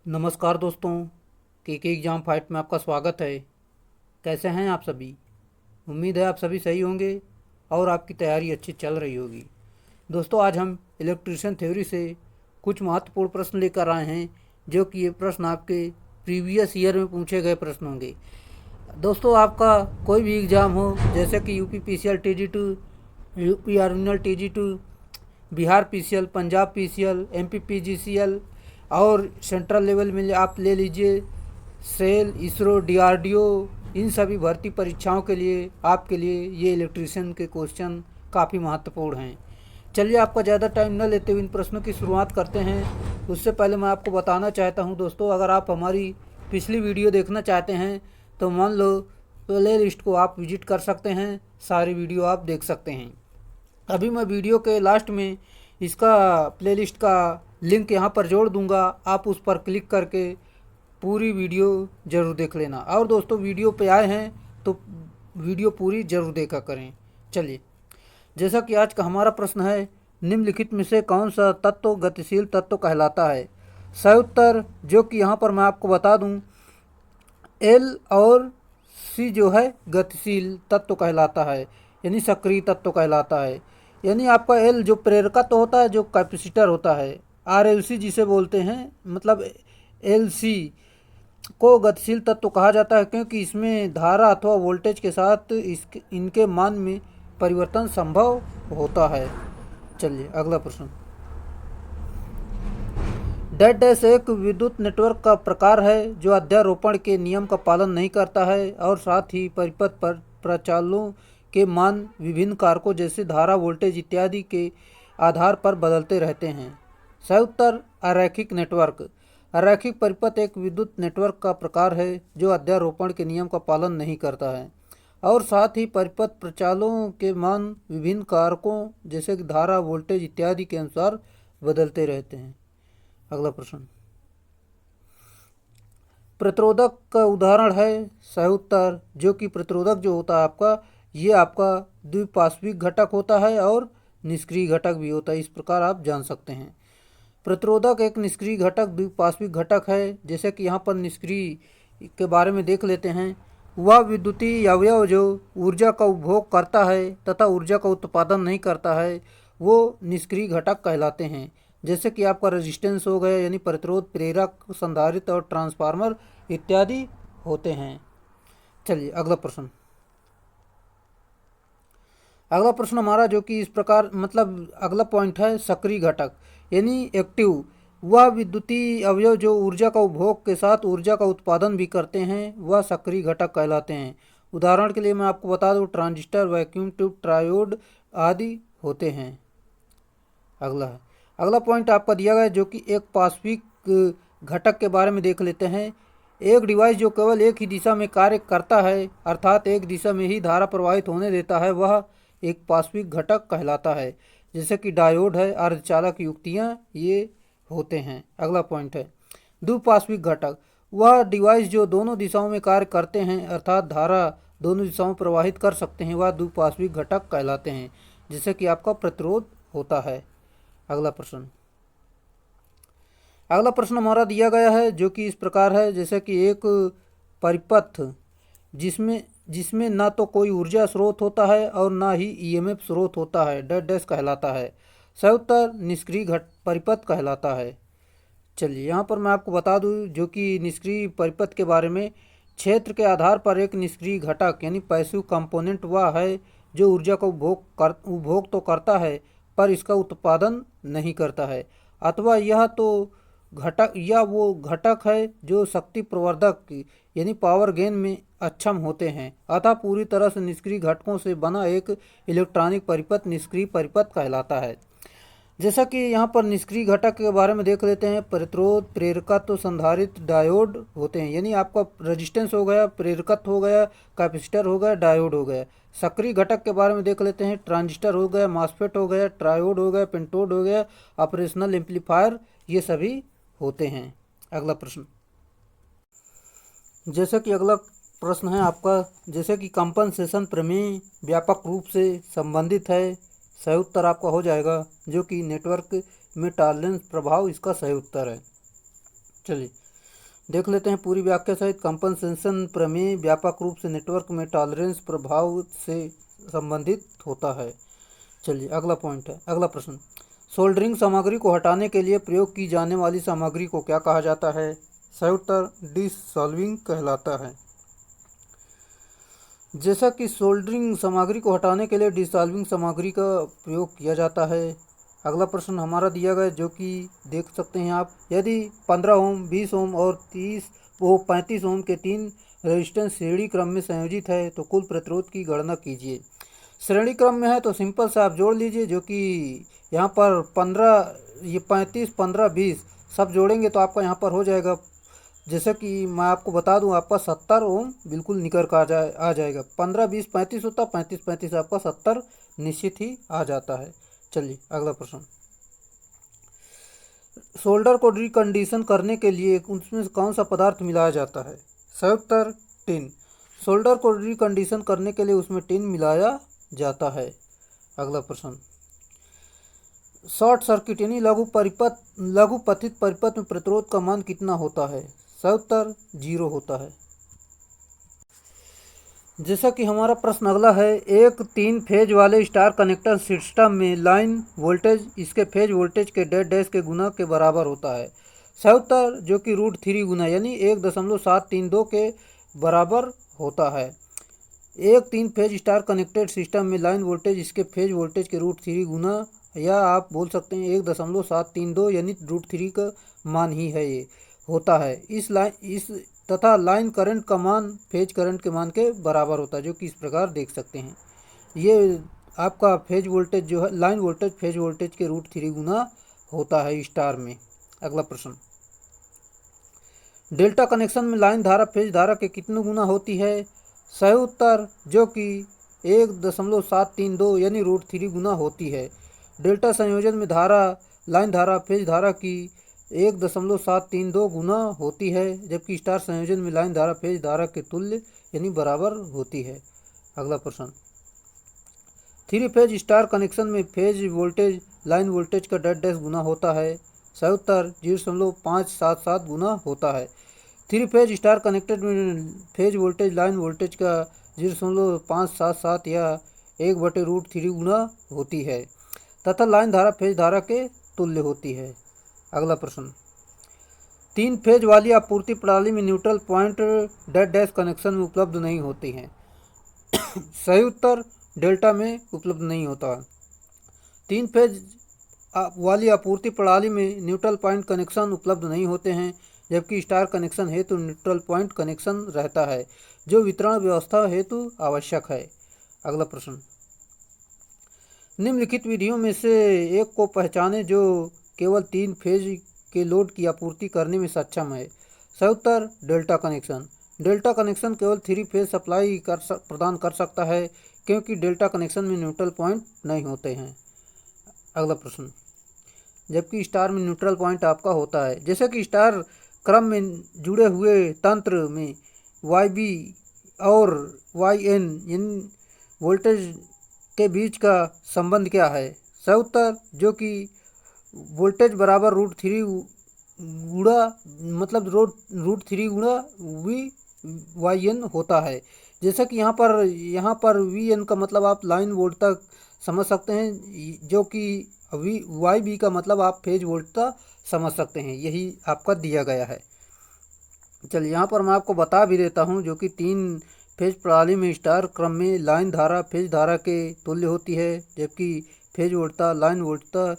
नमस्कार दोस्तों, के एग्ज़ाम फाइट में आपका स्वागत है। कैसे हैं आप सभी? उम्मीद है आप सभी सही होंगे और आपकी तैयारी अच्छी चल रही होगी। दोस्तों, आज हम इलेक्ट्रिशियन थ्योरी से कुछ महत्वपूर्ण प्रश्न लेकर आए हैं, जो कि ये प्रश्न आपके प्रीवियस ईयर में पूछे गए प्रश्न होंगे। दोस्तों, आपका कोई भी एग्ज़ाम हो, जैसे कि यूपी पीसीएल TG2, यूपी आर्मिनल TG2, Bihar PCL, Punjab PCL, MP PGCL और सेंट्रल लेवल में आप ले लीजिए सेल, इसरो, डीआरडीओ, इन सभी भर्ती परीक्षाओं के लिए आपके लिए ये इलेक्ट्रिशियन के क्वेश्चन काफ़ी महत्वपूर्ण हैं। चलिए, आपका ज़्यादा टाइम न लेते हुए इन प्रश्नों की शुरुआत करते हैं। उससे पहले मैं आपको बताना चाहता हूं दोस्तों, अगर आप हमारी पिछली वीडियो देखना चाहते हैं तो मान लो प्ले लिस्ट को आप विजिट कर सकते हैं, सारी वीडियो आप देख सकते हैं। अभी मैं वीडियो के लास्ट में इसका प्लेलिस्ट का लिंक यहाँ पर जोड़ दूंगा, आप उस पर क्लिक करके पूरी वीडियो ज़रूर देख लेना। और दोस्तों, वीडियो पे आए हैं तो वीडियो पूरी ज़रूर देखा करें। चलिए, जैसा कि आज का हमारा प्रश्न है, निम्नलिखित में से कौन सा तत्व गतिशील तत्व कहलाता है? सही उत्तर, जो कि यहाँ पर मैं आपको बता दूँ, एल और सी जो है गतिशील तत्व कहलाता है, यानी सक्रिय तत्व कहलाता है। यानी आपका एल जो प्रेरकत्व होता है, जो कैपेसिटर होता है, RLC जिसे बोलते हैं, मतलब LC को गतिशील तत्व कहा जाता है, क्योंकि इसमें धारा अथवा वोल्टेज के साथ इनके मान में परिवर्तन संभव होता है। चलिए, अगला प्रश्न। डेड डैश एक विद्युत नेटवर्क का प्रकार है जो अध्यारोपण के नियम का पालन नहीं करता है और साथ ही परिपथ पर प्रचालों के मान विभिन्न कारकों जैसे धारा, वोल्टेज इत्यादि के आधार पर बदलते रहते हैं। सही उत्तर, अरैखिक नेटवर्क। अरैखिक परिपथ एक विद्युत नेटवर्क का प्रकार है जो अध्यारोपण के नियम का पालन नहीं करता है और साथ ही परिपथ प्रचालों के मान विभिन्न कारकों जैसे कि धारा, वोल्टेज इत्यादि के अनुसार बदलते रहते हैं। अगला प्रश्न। प्रतिरोधक का उदाहरण है? सही उत्तर, जो कि प्रतिरोधक जो होता है आपका, ये आपका द्विपार्श्विक घटक होता है और निष्क्रिय घटक भी होता है। इस प्रकार आप जान सकते हैं। प्रतिरोधक एक निष्क्रिय घटक, द्विपार्श्विक घटक है। जैसे कि यहाँ पर निष्क्रिय के बारे में देख लेते हैं। वह विद्युतीय अवयव जो ऊर्जा का उपभोग करता है तथा ऊर्जा का उत्पादन नहीं करता है, वो निष्क्रिय घटक कहलाते हैं। जैसे कि आपका रेजिस्टेंस हो गया, यानी प्रतिरोध, प्रेरक, संधारित्र और ट्रांसफार्मर इत्यादि होते हैं। चलिए, अगला प्रश्न। अगला प्रश्न हमारा जो कि इस प्रकार, मतलब अगला पॉइंट है सक्रिय घटक, यानी एक्टिव। वह विद्युतीय अवयव जो ऊर्जा का उपभोग के साथ ऊर्जा का उत्पादन भी करते हैं, वह सक्रिय घटक कहलाते हैं। उदाहरण के लिए मैं आपको बता दूं, ट्रांजिस्टर, वैक्यूम ट्यूब, ट्रायोड आदि होते हैं। अगला पॉइंट आपका दिया गया जो कि एक पार्श्विक घटक के बारे में देख लेते हैं। एक डिवाइस जो केवल एक ही दिशा में कार्य करता है, अर्थात एक दिशा में ही धारा प्रवाहित होने देता है, वह एक पार्श्विक घटक कहलाता है। जैसे कि डायोड है, अर्धचालक युक्तियाँ ये होते हैं। अगला पॉइंट है द्विपार्श्विक घटक। वह डिवाइस जो दोनों दिशाओं में कार्य करते हैं, अर्थात धारा दोनों दिशाओं में प्रवाहित कर सकते हैं, वह द्विपार्श्विक घटक कहलाते हैं। जैसे कि आपका प्रतिरोध होता है। अगला प्रश्न हमारा दिया गया है जो कि इस प्रकार है। जैसे कि एक परिपथ जिसमें ना तो कोई ऊर्जा स्रोत होता है और ना ही EMF स्रोत होता है, डेड डैश कहलाता है। सही उत्तर, निष्क्रिय परिपथ कहलाता है। चलिए, यहाँ पर मैं आपको बता दूँ जो कि निष्क्रिय परिपथ के बारे में, क्षेत्र के आधार पर एक निष्क्रिय घटक यानी पैसिव कंपोनेंट वह है जो ऊर्जा का उपभोग तो करता है पर इसका उत्पादन नहीं करता है, अथवा यह वो घटक है जो शक्ति प्रवर्धक यानी पावर गेन में अक्षम होते हैं। अतः पूरी तरह से निष्क्रिय घटकों से बना एक इलेक्ट्रॉनिक परिपथ निष्क्रिय परिपथ कहलाता है। जैसा कि यहाँ पर निष्क्रिय घटक के बारे में देख लेते हैं। प्रतिरोध, प्रेरकत्व, संधारित्र, डायोड होते हैं। यानी आपका रेजिस्टेंस हो गया, प्रेरकत्व हो गया, कैपेसिटर हो गया, डायोड हो गया। सक्रिय घटक के बारे में देख लेते हैं। ट्रांजिस्टर हो गया, मॉसफेट हो गया, ट्रायोड हो गया, पेंटोड हो गया, ऑपरेशनल एम्पलीफायर, ये सभी होते हैं। अगला प्रश्न। जैसे कि अगला प्रश्न है आपका, जैसे कि कंपनसेशन प्रमेय व्यापक रूप से संबंधित है। सही उत्तर आपका हो जाएगा जो कि नेटवर्क में टॉलरेंस प्रभाव, इसका सही उत्तर है। चलिए, देख लेते हैं पूरी व्याख्या सहित। कंपनसेशन प्रमेय व्यापक रूप से नेटवर्क में टॉलरेंस प्रभाव से संबंधित होता है। चलिए अगला पॉइंट है, अगला प्रश्न। सोल्डरिंग सामग्री को हटाने के लिए प्रयोग की जाने वाली सामग्री को क्या कहा जाता है? सही उत्तर डिसॉल्विंग कहलाता है। जैसा कि सोल्डरिंग सामग्री को हटाने के लिए डिसॉल्विंग सामग्री का प्रयोग किया जाता है। अगला प्रश्न हमारा दिया गया जो कि देख सकते हैं आप। यदि 15 ओम, 20 ओम और 35 ओम के 3 रेजिस्टेंस श्रेणी क्रम में संयोजित है तो कुल प्रतिरोध की गणना कीजिए। श्रेणी क्रम में है तो सिंपल से आप जोड़ लीजिए, जो कि यहाँ पर 15, ये 35, 15, 20 सब जोड़ेंगे तो आपका यहाँ पर हो जाएगा। जैसे कि मैं आपको बता दूं, आपका 70 ओम बिल्कुल निकल कर आ जाएगा। 15, 20, 35 होता, 35, 35 आपका 70 निश्चित ही आ जाता है। चलिए अगला प्रश्न। सोल्डर को रिकंडीशन करने के लिए उसमें कौन सा पदार्थ मिलाया जाता है? सही उत्तर टिन। सोल्डर को रिकंडीशन करने के लिए उसमें टिन मिलाया जाता है। अगला प्रश्न। शॉर्ट सर्किट यानी लघु पथित परिपथ में प्रतिरोध का मान कितना होता है? सही उत्तर 0 होता है। जैसा कि हमारा प्रश्न अगला है, एक 3 फेज वाले स्टार कनेक्टर सिस्टम में लाइन वोल्टेज इसके फेज वोल्टेज के डेड डैश के गुना के बराबर होता है। सही उत्तर जो कि √3 गुना यानी 1.732 के बराबर होता है। एक 3 फेज स्टार कनेक्टेड सिस्टम में लाइन वोल्टेज इसके फेज वोल्टेज के √3 गुना, या आप बोल सकते हैं 1.732 यानी √3 का मान ही है ये होता है। इस तथा लाइन करंट का मान फेज करंट के मान के बराबर होता है, जो कि इस प्रकार देख सकते हैं। ये आपका फेज वोल्टेज जो है, लाइन वोल्टेज फेज वोल्टेज के √3 गुना होता है स्टार में। अगला प्रश्न। डेल्टा कनेक्शन में लाइन धारा फेज धारा के कितने गुना होती है? सही उत्तर जो कि 1.732 यानी √3 गुना होती है। डेल्टा संयोजन में धारा लाइन धारा फेज धारा की 1.732 गुना होती है, जबकि स्टार संयोजन में लाइन धारा फेज धारा के तुल्य यानी बराबर होती है। अगला प्रश्न। 3 फेज स्टार कनेक्शन में फेज वोल्टेज लाइन वोल्टेज का डेड डैश गुना होता है। सही उत्तर 0.577 गुना होता है। 3 फेज स्टार कनेक्टेड में फेज वोल्टेज लाइन वोल्टेज का 0.577 या 1/√3 गुना होती है तथा लाइन धारा फेज धारा के तुल्य होती है। अगला प्रश्न। 3 फेज वाली आपूर्ति प्रणाली में neutral point dead dash connection में उपलब्ध नहीं होती हैं। सही उत्तर डेल्टा में उपलब्ध नहीं होता। 3 फेज वाली आपूर्ति प्रणाली में न्यूट्रल पॉइंट कनेक्शन उपलब्ध नहीं होते हैं, जबकि स्टार कनेक्शन हेतु न्यूट्रल पॉइंट कनेक्शन रहता है, जो वितरण व्यवस्था हेतु आवश्यक है। अगला प्रश्न। निम्नलिखित विधियों में से एक को पहचानें जो केवल 3 फेज के लोड की आपूर्ति करने में सक्षम है। सही उत्तर डेल्टा कनेक्शन। डेल्टा कनेक्शन केवल 3 फेज सप्लाई प्रदान कर सकता है, क्योंकि डेल्टा कनेक्शन में न्यूट्रल पॉइंट नहीं होते हैं। अगला प्रश्न। जबकि स्टार में न्यूट्रल पॉइंट आपका होता है। जैसे कि स्टार क्रम में जुड़े हुए तंत्र में YB और YN इन वोल्टेज के बीच का संबंध क्या है? सही उत्तर जो कि वोल्टेज बराबर √3 गुणा मतलब √3 गुणा VYN होता है। जैसा कि यहाँ पर VN का मतलब आप लाइन वोल्ट तक समझ सकते हैं, जो कि YB का मतलब आप फेज वोल्ट तक समझ सकते हैं। यही आपका दिया गया है। चलिए यहाँ पर मैं आपको बता भी देता हूँ, जो कि 3 फेज प्रणाली में स्टार क्रम में लाइन धारा फेज धारा के तुल्य होती है, जबकि फेज वोल्टता लाइन वोल्टता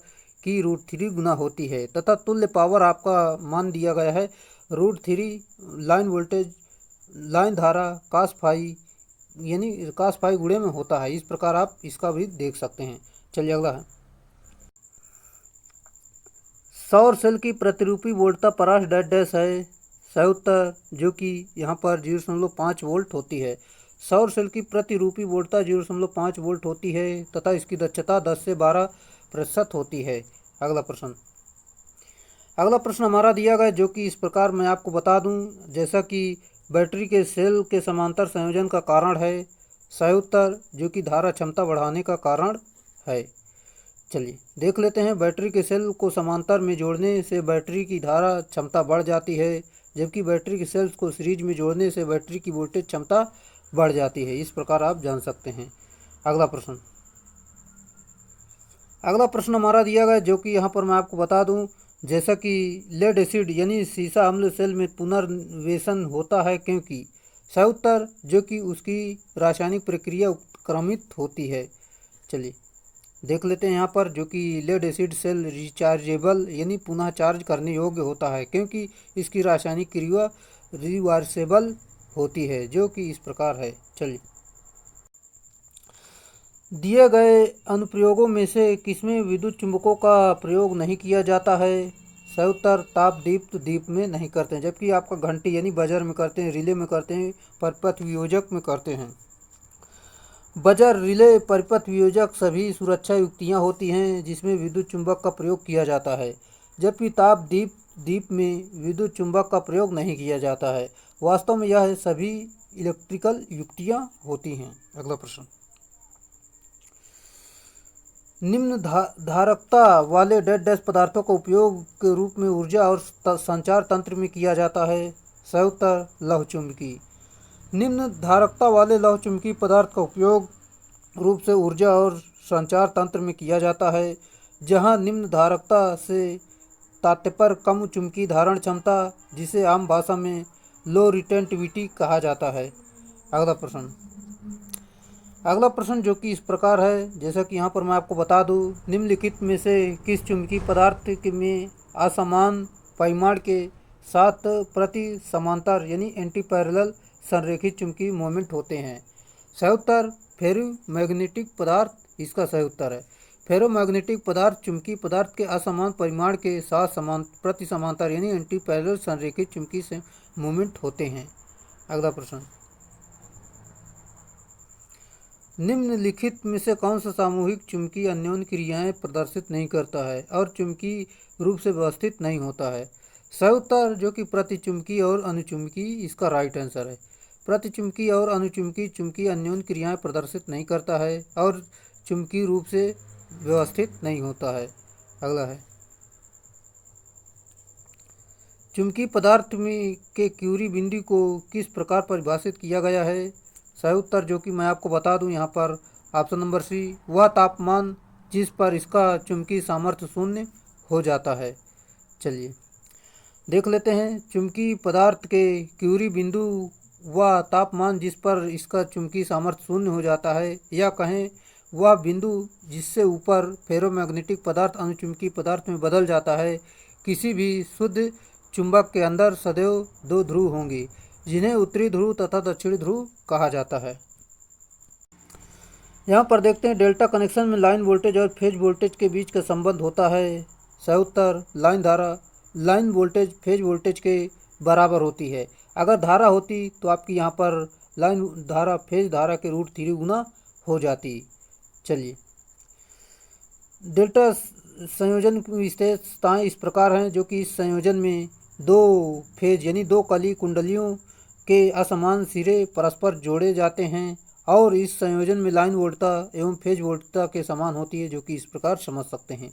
की √3 गुना होती है तथा तुल्य पावर आपका मान दिया गया है √3 लाइन वोल्टेज लाइन धारा cos फाई यानी cos फाई गुणे में होता है। इस प्रकार आप इसका भी देख सकते हैं। चलिए अगला है। सौर सेल की प्रतिरूपी वोल्टता परास डेड डैश है। सही उत्तर जो कि यहाँ पर 0.5 वोल्ट होती है। सौर सेल की प्रतिरूपी वोल्टता 0.5 वोल्ट होती है तथा इसकी दक्षता 10 से 12% होती है। अगला प्रश्न। अगला प्रश्न हमारा दिया गया जो कि इस प्रकार मैं आपको बता दूं, जैसा कि बैटरी के सेल के समांतर संयोजन का कारण है। सही उत्तर जो कि धारा क्षमता बढ़ाने का कारण है। चलिए देख लेते हैं। बैटरी के सेल को समांतर में जोड़ने से बैटरी की धारा क्षमता बढ़ जाती है, जबकि बैटरी के सेल्स को सीरीज में जोड़ने से बैटरी की वोल्टेज क्षमता बढ़ जाती है। इस प्रकार आप जान सकते हैं। अगला प्रश्न हमारा दिया गया, जो कि यहाँ पर मैं आपको बता दूं, जैसा कि लेड एसिड यानी सीसा अम्ल सेल में पुनर्वेशन होता है क्योंकि। सही उत्तर, जो कि उसकी रासायनिक प्रक्रिया उत्क्रमित होती है। चलिए देख लेते हैं यहाँ पर, जो कि लेड एसिड सेल रिचार्जेबल यानी पुनः चार्ज करने योग्य होता है क्योंकि इसकी रासायनिक क्रिया रिवर्सेबल होती है, जो कि इस प्रकार है। चलिए, दिए गए अनुप्रयोगों में से किसमें विद्युत चुंबकों का प्रयोग नहीं किया जाता है? सही उत्तर, ताप दीप्त दीप में नहीं करते हैं, जबकि आपका घंटी यानी बजर में करते हैं, रिले में करते हैं, परिपथ वियोजक में करते हैं। बजर, रिले, परिपथ वियोजक सभी सुरक्षा युक्तियाँ होती हैं जिसमें विद्युत चुंबक का प्रयोग किया जाता है, जबकि ताप दीप में विद्युत चुंबक का प्रयोग नहीं किया जाता है। वास्तव में यह सभी इलेक्ट्रिकल युक्तियाँ होती हैं। अगला प्रश्न, निम्न धारकता वाले डेड डैश पदार्थों का उपयोग के रूप में ऊर्जा और संचार तंत्र में किया जाता है। सही उत्तर, लौह चुंबकी। निम्न धारकता वाले लौह चुंबकीय पदार्थ का उपयोग रूप से ऊर्जा और संचार तंत्र में किया जाता है। जहां निम्न धारकता से तात्पर्य कम चुंबकीय धारण क्षमता, जिसे आम भाषा में लो रिटेंटिविटी कहा जाता है। अगला प्रश्न जो कि इस प्रकार है, जैसा कि यहाँ पर मैं आपको बता दूं, निम्नलिखित में से किस चुंबकीय पदार्थ में असमान परिमाण के साथ प्रति समांतर यानी एंटी पैरेलल संरेखित चुंबकीय मोमेंट होते हैं? सही उत्तर, फेरोमैग्नेटिक पदार्थ इसका सही उत्तर है। फेरोमैग्नेटिक पदार्थ चुंबकीय पदार्थ के असमान परिमाण के साथ प्रति समांतर यानी एंटी पैरेलल संरेखित चुंबकीय से मोमेंट होते हैं। अगला प्रश्न, निम्नलिखित में से कौन सा सामूहिक चुंबकीय अन्योन्य क्रियाएं प्रदर्शित नहीं करता है और चुंबकीय रूप से व्यवस्थित नहीं होता है? सही उत्तर, जो कि प्रतिचुंबकीय और अनुचुंबकीय इसका राइट आंसर है। प्रतिचुंबकीय और अनुचुंबकीय चुंबकीय अन्योन्य क्रियाएं प्रदर्शित नहीं करता है और चुंबकीय रूप से व्यवस्थित नहीं होता है। अगला है, चुंबकीय पदार्थ में के क्यूरी बिंदु को किस प्रकार परिभाषित किया गया है? सही उत्तर, जो कि मैं आपको बता दूं यहाँ पर, ऑप्शन नंबर सी, वह तापमान जिस पर इसका चुंबकीय सामर्थ्य शून्य हो जाता है। चलिए देख लेते हैं, चुंबकीय पदार्थ के क्यूरी बिंदु वह तापमान जिस पर इसका चुंबकीय सामर्थ्य शून्य हो जाता है, या कहें वह बिंदु जिससे ऊपर फेरोमैग्नेटिक पदार्थ अनुचुंबकीय पदार्थ में बदल जाता है। किसी भी शुद्ध चुंबक के अंदर सदैव दो ध्रुव होंगे, जिन्हें उत्तरी ध्रुव तथा दक्षिणी ध्रुव कहा जाता है। यहाँ पर देखते हैं, डेल्टा कनेक्शन में लाइन वोल्टेज और फेज वोल्टेज के बीच का संबंध होता है। सही उत्तर, लाइन धारा लाइन वोल्टेज फेज वोल्टेज के बराबर होती है। अगर धारा होती तो आपकी यहाँ पर लाइन धारा फेज धारा के √3 गुना हो जाती। चलिए, डेल्टा संयोजन की विशेषताएं इस प्रकार हैं, जो कि इस संयोजन में दो फेज यानी दो कली कुंडलियों के असमान सिरे परस्पर जोड़े जाते हैं और इस संयोजन में लाइन वोल्टता एवं फेज वोल्टता के समान होती है, जो कि इस प्रकार समझ सकते हैं।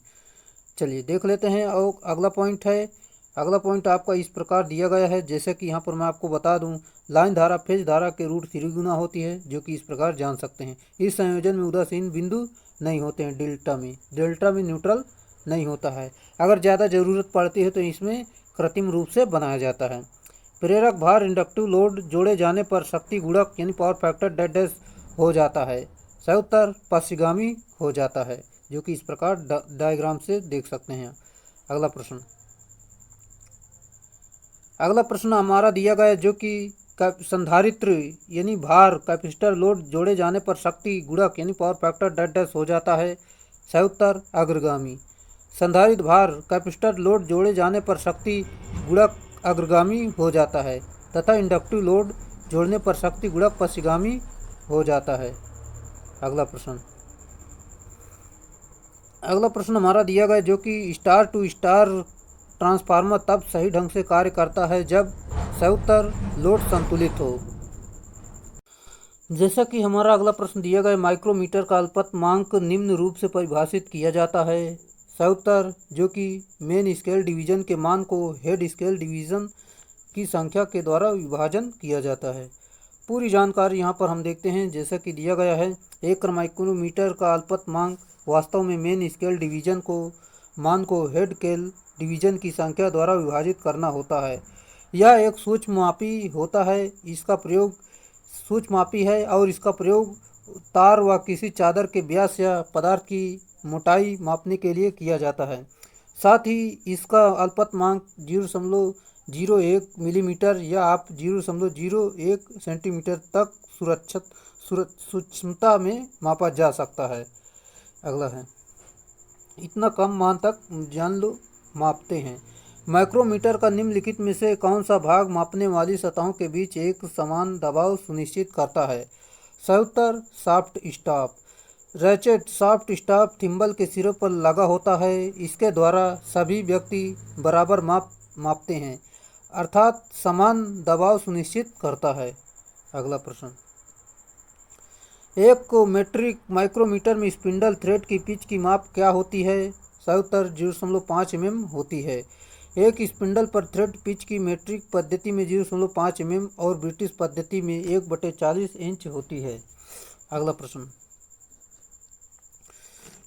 चलिए देख लेते हैं। और अगला पॉइंट है, अगला पॉइंट आपका इस प्रकार दिया गया है, जैसे कि यहाँ पर मैं आपको बता दूं, लाइन धारा फेज धारा के √3 गुना होती है, जो कि इस प्रकार जान सकते हैं। इस संयोजन में उदासीन बिंदु नहीं होते हैं। डेल्टा में न्यूट्रल नहीं होता है। अगर ज़्यादा ज़रूरत पड़ती है तो इसमें कृत्रिम रूप से बनाया जाता है। प्रेरक भार इंडक्टिव लोड जोड़े जाने पर शक्ति गुणक यानी पावर फैक्टर डेड डैश हो जाता है। सही उत्तर, पश्चिगामी हो जाता है, जो कि इस प्रकार डायग्राम से देख सकते हैं। अगला प्रश्न हमारा दिया गया है, जो कि संधारित्र यानी भार कैपेसिटर लोड जोड़े जाने पर शक्ति गुणक यानी पावर फैक्टर डेड डैश हो जाता है। सही उत्तर, अग्रगामी। संधारित्र भार कैपेसिटर लोड जोड़े जाने पर शक्ति गुणक अग्रगामी हो जाता है तथा इंडक्टिव लोड जोड़ने पर शक्ति गुणक पश्चिगामी हो जाता है। अगला प्रश्न हमारा दिया गया, जो कि स्टार टू स्टार ट्रांसफार्मर तब सही ढंग से कार्य करता है जब सही उत्तर, लोड संतुलित हो। जैसा कि हमारा अगला प्रश्न दिया गया, माइक्रोमीटर का अल्पतमांक निम्न रूप से परिभाषित किया जाता है। सही उत्तर, जो कि मेन स्केल डिवीजन के मान को हेड स्केल डिवीजन की संख्या के द्वारा विभाजन किया जाता है। पूरी जानकारी यहाँ पर हम देखते हैं जैसा कि दिया गया है। 1 माइक्रोमीटर का अल्पतमांक वास्तव में मेन स्केल डिवीजन को मान को हेड स्केल डिवीजन की संख्या द्वारा विभाजित करना होता है। यह एक सूक्ष्ममापी होता है। इसका प्रयोग सूक्ष्ममापी है और इसका प्रयोग तार व किसी चादर के व्यास या पदार्थ की मोटाई मापने के लिए किया जाता है। साथ ही इसका अल्पतमांक 0.01 मिलीमीटर या आप 0.01 सेंटीमीटर तक सूक्ष्मता में मापा जा सकता है। अगला है, इतना कम मान तक जान लो मापते हैं। माइक्रोमीटर का निम्नलिखित में से कौन सा भाग मापने वाली सतहों के बीच एक समान दबाव सुनिश्चित करता है? सही उत्तर shaft staff. Ratchet shaft staff thimble के सिरों पर लगा होता है। इसके द्वारा सभी व्यक्ति बराबर मापते हैं, अर्थात समान दबाव सुनिश्चित करता है। अगला प्रश्न, एक मेट्रिक माइक्रोमीटर में स्पिंडल थ्रेड की पिच की माप क्या होती है? सही उत्तर 0.5 mm होती है। एक स्पिंडल पर थ्रेड पिच की मेट्रिक पद्धति में 0.5 mm और ब्रिटिश पद्धति में 1/40 इंच होती है। अगला प्रश्न,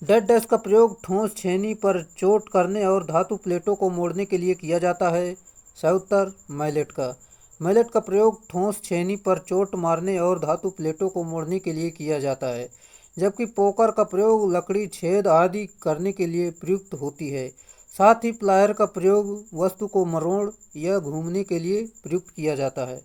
डेड डैश का प्रयोग ठोस छेनी पर चोट करने और धातु प्लेटों को मोड़ने के लिए किया जाता है। सही उत्तर मैलेट का। मैलेट का प्रयोग ठोस छेनी पर चोट मारने और धातु प्लेटों को मोड़ने के लिए किया जाता है, जबकि पोकर का प्रयोग लकड़ी छेद आदि करने के लिए प्रयुक्त होती है। साथ ही प्लायर का प्रयोग वस्तु को मरोड़ या घूमने के लिए प्रयुक्त किया जाता है।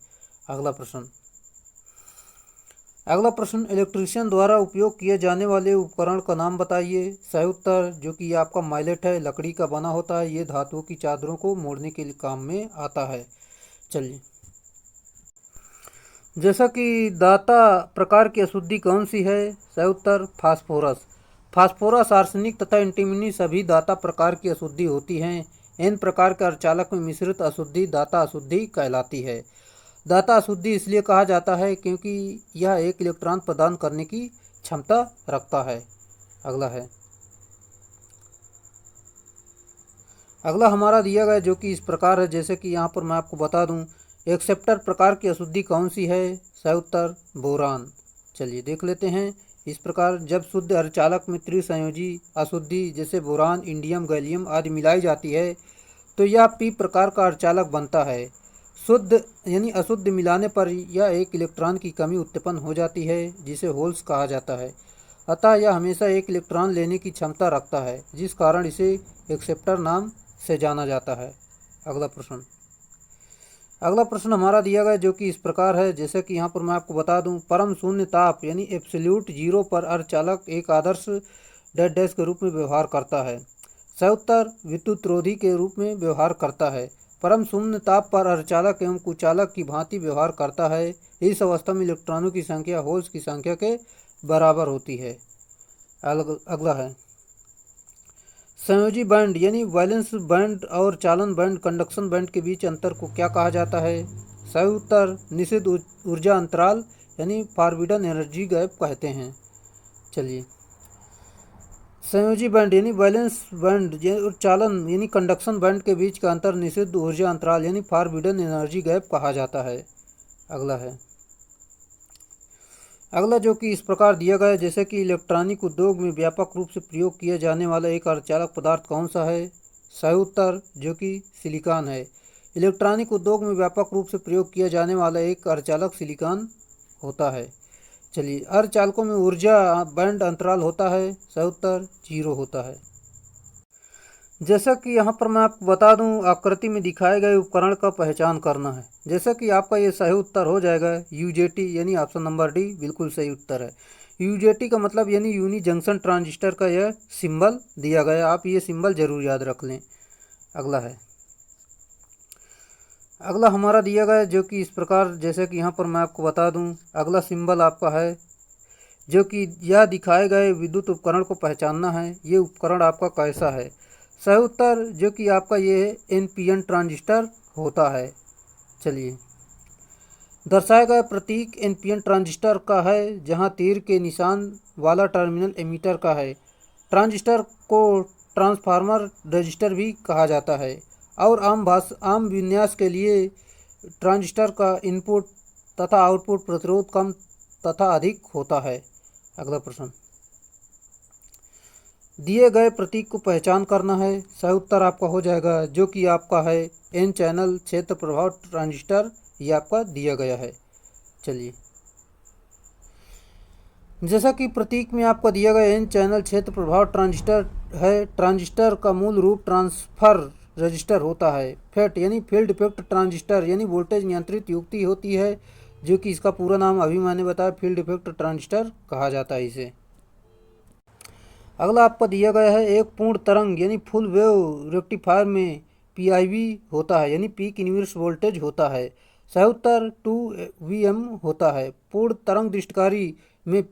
अगला प्रश्न, इलेक्ट्रीशियन द्वारा उपयोग किए जाने वाले उपकरण का नाम बताइए। सही उत्तर जो कि आपका माइलेट है, लकड़ी का बना होता है। ये धातुओं की चादरों को मोड़ने के लिए काम में आता है। चलिए, जैसा कि दाता प्रकार की अशुद्धि कौन सी है? सही उत्तर फास्फोरस। फास्फोरस, आर्सेनिक तथा एंटीमनी सभी दाता प्रकार की अशुद्धि होती हैं। इन प्रकार के अर्धचालक में मिश्रित अशुद्धि दाता अशुद्धि कहलाती है। दाता अशुद्धि इसलिए कहा जाता है क्योंकि यह एक इलेक्ट्रॉन प्रदान करने की क्षमता रखता है। अगला हमारा दिया गया जो कि इस प्रकार है, जैसे कि यहाँ पर मैं आपको बता दूँ, एक्सेप्टर प्रकार की अशुद्धि कौन सी है? सही उत्तर बोरान। चलिए देख लेते हैं। इस प्रकार जब शुद्ध अर्धचालक में त्रिसंयोजी अशुद्धि जैसे बोरान, इंडियम, गैलियम आदि मिलाई जाती है तो यह पी प्रकार का अर्धचालक बनता है। शुद्ध यानी अशुद्ध मिलाने पर यह एक इलेक्ट्रॉन की कमी उत्पन्न हो जाती है जिसे होल्स कहा जाता है। अतः यह हमेशा एक इलेक्ट्रॉन लेने की क्षमता रखता है, जिस कारण इसे एक्सेप्टर नाम से जाना जाता है। अगला प्रश्न हमारा दिया गया जो कि इस प्रकार है, जैसे कि यहाँ पर मैं आपको बता दूं, परम शून्य ताप यानी एब्सोल्यूट जीरो पर अर्धचालक एक आदर्श डेड डैश के रूप में व्यवहार करता है। सही उत्तर विद्युतरोधी के रूप में व्यवहार करता है। परम शून्य ताप पर अर्धचालक एवं कुचालक की भांति व्यवहार करता है। इस अवस्था में इलेक्ट्रॉनों की संख्या होल्स की संख्या के बराबर होती है। अगला है, संयोजी बैंड यानी वैलेंस बैंड और चालन बैंड कंडक्शन बैंड के बीच अंतर को क्या कहा जाता है? सही उत्तर निषिद्ध ऊर्जा अंतराल यानी फॉरबिडन एनर्जी गैप कहते हैं। चलिए, संयोजी बैंड यानी वैलेंस बैंड और चालन यानी कंडक्शन बैंड के बीच का अंतर निषिद्ध ऊर्जा अंतराल यानी फॉरबिडन एनर्जी गैप कहा जाता है। अगला जो कि इस प्रकार दिया गया है, जैसे कि इलेक्ट्रॉनिक उद्योग में व्यापक रूप से प्रयोग किया जाने वाला एक अर्धचालक पदार्थ कौन सा है? सही उत्तर जो कि सिलिकॉन है। इलेक्ट्रॉनिक उद्योग में व्यापक रूप से प्रयोग किया जाने वाला एक अर्धचालक सिलिकॉन होता है। चलिए, अर्धचालकों में ऊर्जा बैंड अंतराल होता है। सही उत्तर 0 होता है। जैसा कि यहाँ पर मैं आपको बता दूं, आकृति में दिखाए गए उपकरण का पहचान करना है। जैसा कि आपका ये सही उत्तर हो जाएगा यूजेटी यानी ऑप्शन नंबर डी बिल्कुल सही उत्तर है। यूजेटी का मतलब यानी यूनी जंक्शन ट्रांजिस्टर का यह सिंबल दिया गया, आप ये सिंबल जरूर याद रख लें। अगला हमारा दिया गया जो कि इस प्रकार, जैसे कि यहाँ पर मैं आपको बता दूँ, अगला सिंबल आपका है जो कि यह दिखाए गए विद्युत उपकरण को पहचानना है। ये उपकरण आपका कैसा है? सही उत्तर जो कि आपका ये एनपीएन ट्रांजिस्टर होता है। चलिए, दर्शाया गया प्रतीक एनपीएन ट्रांजिस्टर का है, जहां तीर के निशान वाला टर्मिनल एमीटर का है। ट्रांजिस्टर को ट्रांसफार्मर रजिस्टर भी कहा जाता है और आम विन्यास के लिए ट्रांजिस्टर का इनपुट तथा आउटपुट प्रतिरोध कम तथा अधिक होता है। अगला प्रश्न, दिए गए प्रतीक को पहचान करना है। सही उत्तर आपका हो जाएगा जो कि आपका है एन चैनल क्षेत्र प्रभाव ट्रांजिस्टर, ये आपका दिया गया है। चलिए, जैसा कि प्रतीक में आपका दिया गया एन चैनल क्षेत्र प्रभाव ट्रांजिस्टर है। ट्रांजिस्टर का मूल रूप ट्रांसफर रजिस्टर होता है। फेट यानी फील्ड इफेक्ट ट्रांजिस्टर यानी वोल्टेज नियंत्रित युक्ति होती है, जो कि इसका पूरा नाम अभी मैंने बताया फील्ड इफेक्ट ट्रांजिस्टर कहा जाता है इसे। अगला आपका दिया गया है एक पूर्ण तरंग यानी फुल वेव रेक्टिफायर में पीआईवी होता है यानी पीक इनवर्स वोल्टेज होता है। सही उत्तर 2 VM होता है। पूर्ण तरंग दृष्टिकारी में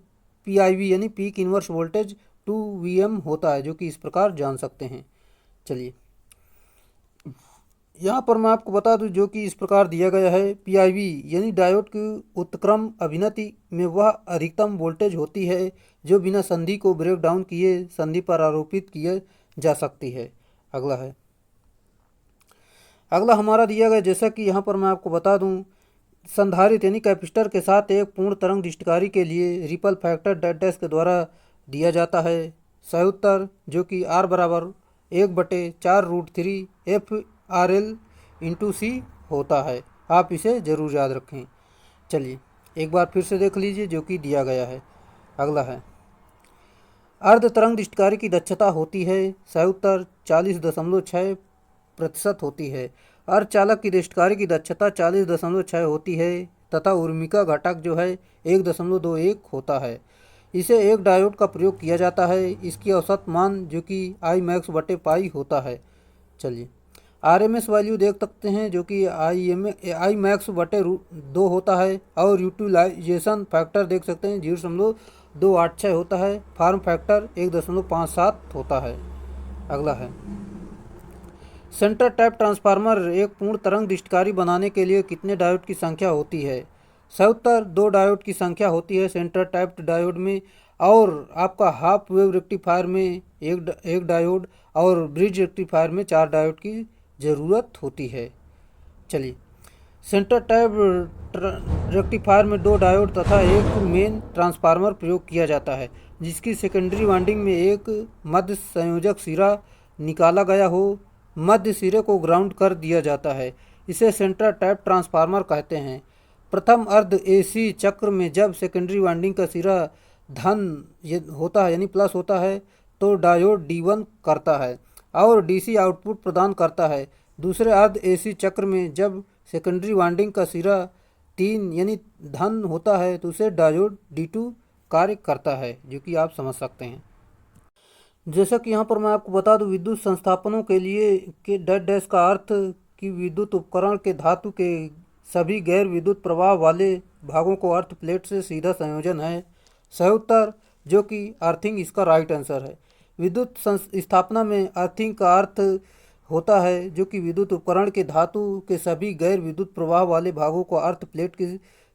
पीआईवी यानी पीक इनवर्स वोल्टेज 2 VM होता है, जो कि इस प्रकार जान सकते हैं। चलिए, यहाँ पर मैं आपको बता दूं जो कि इस प्रकार दिया गया है। पीआईवी यानी डायोड की उत्क्रम अभिनति में वह अधिकतम वोल्टेज होती है जो बिना संधि को ब्रेक डाउन किए संधि पर आरोपित किए जा सकती है। अगला हमारा दिया गया, जैसा कि यहाँ पर मैं आपको बता दूं, संधारित्र यानी कैपेसिटर के साथ एक पूर्ण तरंग दृष्टिकारी के लिए रिपल फैक्टर डैश के द्वारा दिया जाता है। सही उत्तर जो कि R बराबर 1/4√3 FRL × C होता है। आप इसे ज़रूर याद रखें। चलिए, एक बार फिर से देख लीजिए जो कि दिया गया है। अगला है अर्ध तरंग दृष्टिकारी की दक्षता होती है। सही उत्तर 40.6% होती है। अर्धचालक की दृष्टिकारी की दक्षता 40.6 होती है तथा उर्मिका घटक जो है 1.21 होता है। इसे एक डायोड का प्रयोग किया जाता है। इसकी औसत मान जो कि Imax/पाई होता है। चलिए, RMS वैल्यू देख सकते हैं जो कि Imax/2 होता है और यूटिलाइजेशन फैक्टर देख सकते हैं 0.286 होता है। फार्म फैक्टर 1.57 होता है। अगला है सेंटर टैप ट्रांसफार्मर एक पूर्ण तरंग दृष्टिकारी बनाने के लिए कितने डायोड की संख्या होती है। सही उत्तर 2 डायोड की संख्या होती है सेंटर टैप डायोड में, और आपका हाफ वेव रेक्टिफायर में एक डायोड और ब्रिज रेक्टिफायर में 4 डायोड की ज़रूरत होती है। चलिए, सेंटर टैप रेक्टिफायर में 2 डायोड तथा एक मेन ट्रांसफार्मर प्रयोग किया जाता है जिसकी सेकेंडरी वाइंडिंग में एक मध्य संयोजक सिरा निकाला गया हो। मध्य सिरे को ग्राउंड कर दिया जाता है। इसे सेंटर टैप ट्रांसफार्मर कहते हैं। प्रथम अर्ध AC चक्र में जब सेकेंडरी वाइंडिंग का सिरा धन होता है यानी प्लस होता है तो डायोड D1 करता है और DC आउटपुट प्रदान करता है। दूसरे अर्ध AC चक्र में जब सेकेंडरी वाइंडिंग का सिरा 3 यानी धन होता है तो उसे डायोड D2 कार्य करता है, जो कि आप समझ सकते हैं। जैसा कि यहाँ पर मैं आपको बता दूं, विद्युत संस्थापनों के लिए के डैश का अर्थ कि विद्युत उपकरण के धातु के सभी गैर विद्युत प्रवाह वाले भागों को अर्थ प्लेट से सीधा संयोजन है। सही उत्तर जो कि अर्थिंग इसका राइट आंसर है। विद्युत स्थापना में अर्थिंग का अर्थ होता है जो कि विद्युत उपकरण के धातु के सभी गैर विद्युत प्रवाह वाले भागों को अर्थ प्लेट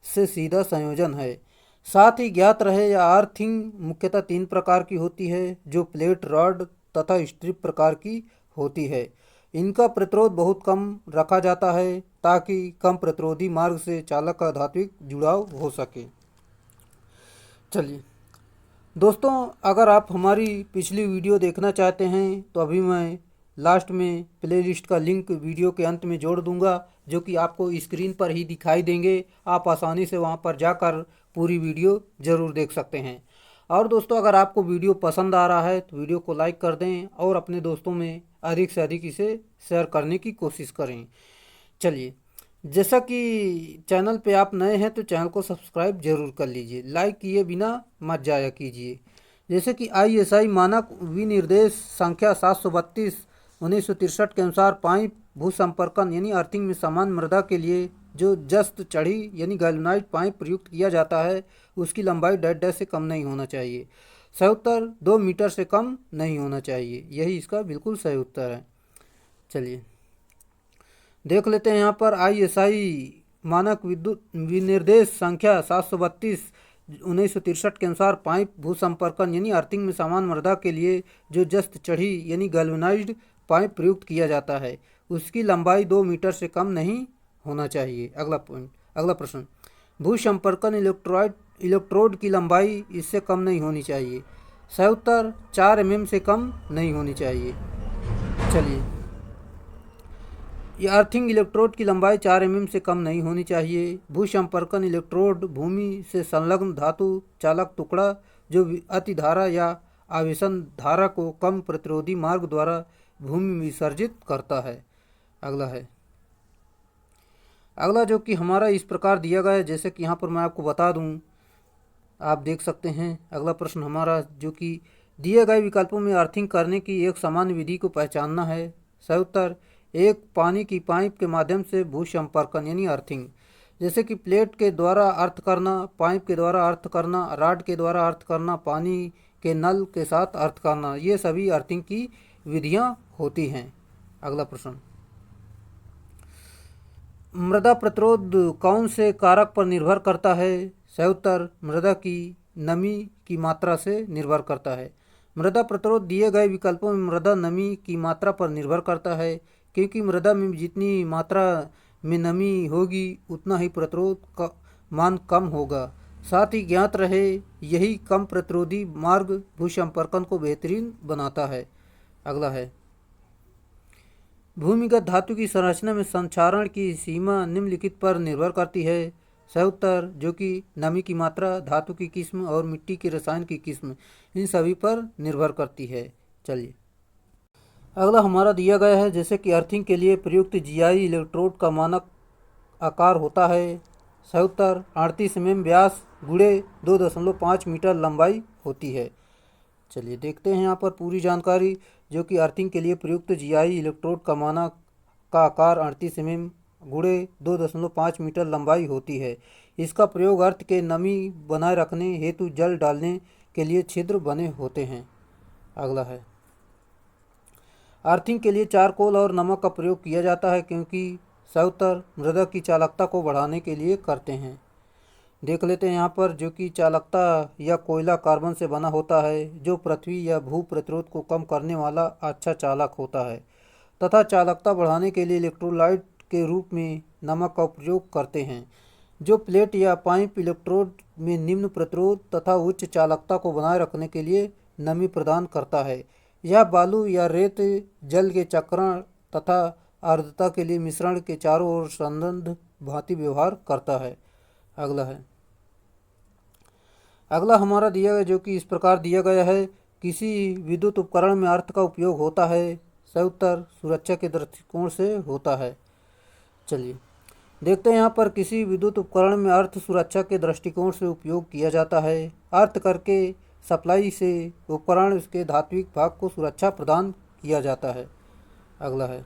से सीधा संयोजन है। साथ ही ज्ञात रहे या अर्थिंग मुख्यतः 3 प्रकार की होती है जो प्लेट, रॉड तथा स्ट्रिप प्रकार की होती है। इनका प्रतिरोध बहुत कम रखा जाता है ताकि कम प्रतिरोधी मार्ग से चालक का धात्विक जुड़ाव हो सके। चलिए दोस्तों, अगर आप हमारी पिछली वीडियो देखना चाहते हैं तो अभी मैं लास्ट में प्लेलिस्ट का लिंक वीडियो के अंत में जोड़ दूंगा जो कि आपको स्क्रीन पर ही दिखाई देंगे। आप आसानी से वहां पर जाकर पूरी वीडियो ज़रूर देख सकते हैं। और दोस्तों, अगर आपको वीडियो पसंद आ रहा है तो वीडियो को लाइक कर दें और अपने दोस्तों में अधिक से अधिक इसे शेयर करने की कोशिश करें। चलिए, जैसा कि चैनल पे आप नए हैं तो चैनल को सब्सक्राइब जरूर कर लीजिए, लाइक किए बिना मत जाया कीजिए। जैसे कि ISI मानक विनिर्देश संख्या 732/1963 के अनुसार पाइप भूसंपर्कन यानी अर्थिंग में समान मृदा के लिए जो जस्त चढ़ी यानी गैल्वेनाइज्ड पाइप प्रयुक्त किया जाता है उसकी लंबाई डैश से कम नहीं होना चाहिए। सही उत्तर 2 मीटर से कम नहीं होना चाहिए, यही इसका बिल्कुल सही उत्तर है। चलिए देख लेते हैं यहाँ पर ISI मानक विद्युत विनिर्देश संख्या 732/1963 के अनुसार पाइप भूसंपर्कन यानी अर्थिंग में समान मृदा के लिए जो जस्त चढ़ी यानी गैल्वेनाइज्ड पाइप प्रयुक्त किया जाता है उसकी लंबाई 2 मीटर से कम नहीं होना चाहिए। अगला प्रश्न, भूसंपर्कन इलेक्ट्रोड की लंबाई इससे कम नहीं होनी चाहिए। सही उत्तर 4 mm से कम नहीं होनी चाहिए। चलिए, ये अर्थिंग इलेक्ट्रोड की लंबाई 4 mm से कम नहीं होनी चाहिए। भूसंपर्कन इलेक्ट्रोड भूमि से संलग्न धातु चालक टुकड़ा जो अतिधारा या आवेशन धारा को कम प्रतिरोधी मार्ग द्वारा भूमि में विसर्जित करता है। अगला जो कि हमारा इस प्रकार दिया गया है, जैसे कि यहाँ पर मैं आपको बता दूँ, आप देख सकते हैं। अगला प्रश्न हमारा जो कि दिए गए विकल्पों में अर्थिंग करने की एक सामान्य विधि को पहचानना है। सही उत्तर, एक पानी की पाइप के माध्यम से भूसंपर्कन यानी अर्थिंग, जैसे कि प्लेट के द्वारा अर्थ करना, पाइप के द्वारा अर्थ करना, रॉड के द्वारा अर्थ करना, पानी के नल के साथ अर्थ करना, ये सभी अर्थिंग की विधियां होती हैं। अगला प्रश्न, मृदा प्रतिरोध कौन से कारक पर निर्भर करता है। सही उत्तर, मृदा की नमी की मात्रा से निर्भर करता है। मृदा प्रतिरोध दिए गए विकल्पों में मृदा नमी की मात्रा पर निर्भर करता है, क्योंकि मृदा में जितनी मात्रा में नमी होगी उतना ही प्रतिरोध का मान कम होगा। साथ ही ज्ञात रहे यही कम प्रतिरोधी मार्ग भूसंपर्कन को बेहतरीन बनाता है। अगला है, भूमिगत धातु की संरचना में संक्षारण की सीमा निम्नलिखित पर निर्भर करती है। सही उत्तर, जो कि नमी की मात्रा, धातु की किस्म और मिट्टी के रसायन की किस्म, इन सभी पर निर्भर करती है। चलिए, अगला हमारा दिया गया है, जैसे कि अर्थिंग के लिए प्रयुक्त जीआई इलेक्ट्रोड का मानक आकार होता है। सही उत्तर, 38 mm व्यास गुणे 2.5 मीटर लंबाई होती है। चलिए देखते हैं यहाँ पर पूरी जानकारी, जो कि अर्थिंग के लिए प्रयुक्त जीआई इलेक्ट्रोड का मानक का आकार 38 mm गुणे 2.5 मीटर लंबाई होती है। इसका प्रयोग अर्थ के नमी बनाए रखने हेतु जल डालने के लिए छिद्र बने होते हैं। अगला है, अर्थिंग के लिए चारकोल और नमक का प्रयोग किया जाता है, क्योंकि सही उत्तर, मृदा की चालकता को बढ़ाने के लिए करते हैं। देख लेते हैं यहाँ पर, जो कि चालकता या कोयला कार्बन से बना होता है, जो पृथ्वी या भू प्रतिरोध को कम करने वाला अच्छा चालक होता है, तथा चालकता बढ़ाने के लिए इलेक्ट्रोलाइट के रूप में नमक का उपयोग करते हैं, जो प्लेट या पाइप इलेक्ट्रोड में निम्न प्रतिरोध तथा उच्च चालकता को बनाए रखने के लिए नमी प्रदान करता है। यह बालू या रेत जल के चक्रण तथा आर्द्रता के लिए मिश्रण के चारों ओर संबंध भांति व्यवहार करता है। अगला हमारा दिया गया, जो कि इस प्रकार दिया गया है, किसी विद्युत उपकरण में अर्थ का उपयोग होता है। सही उत्तर, सुरक्षा के दृष्टिकोण से होता है। चलिए देखते हैं यहाँ पर, किसी विद्युत उपकरण में अर्थ सुरक्षा के दृष्टिकोण से उपयोग किया जाता है। अर्थ करके सप्लाई से उपकरण उसके धात्विक भाग को सुरक्षा प्रदान किया जाता है। अगला है,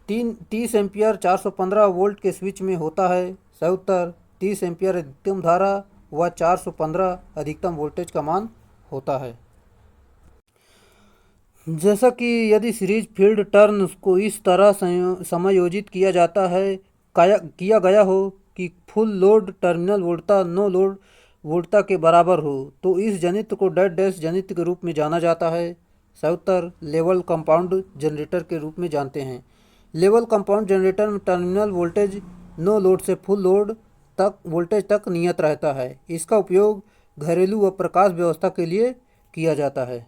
30 एम्पियर 415 वोल्ट के स्विच में होता है। सही उत्तर, 30 एम्पियर अधिकतम धारा व 415 अधिकतम वोल्टेज का मान होता है। जैसा कि यदि सीरीज फील्ड टर्न को इस तरह समायोजित किया जाता है, किया गया हो कि फुल लोड टर्मिनल वोल्टता नो लोड वोल्टता के बराबर हो, तो इस जनित्र को डैश डैश जनित्र के रूप में जाना जाता है। सही उत्तर, लेवल कंपाउंड जनरेटर के रूप में जानते हैं। लेवल कंपाउंड जनरेटर में टर्मिनल वोल्टेज नो लोड से फुल लोड तक वोल्टेज तक नियत रहता है। इसका उपयोग घरेलू व प्रकाश व्यवस्था के लिए किया जाता है।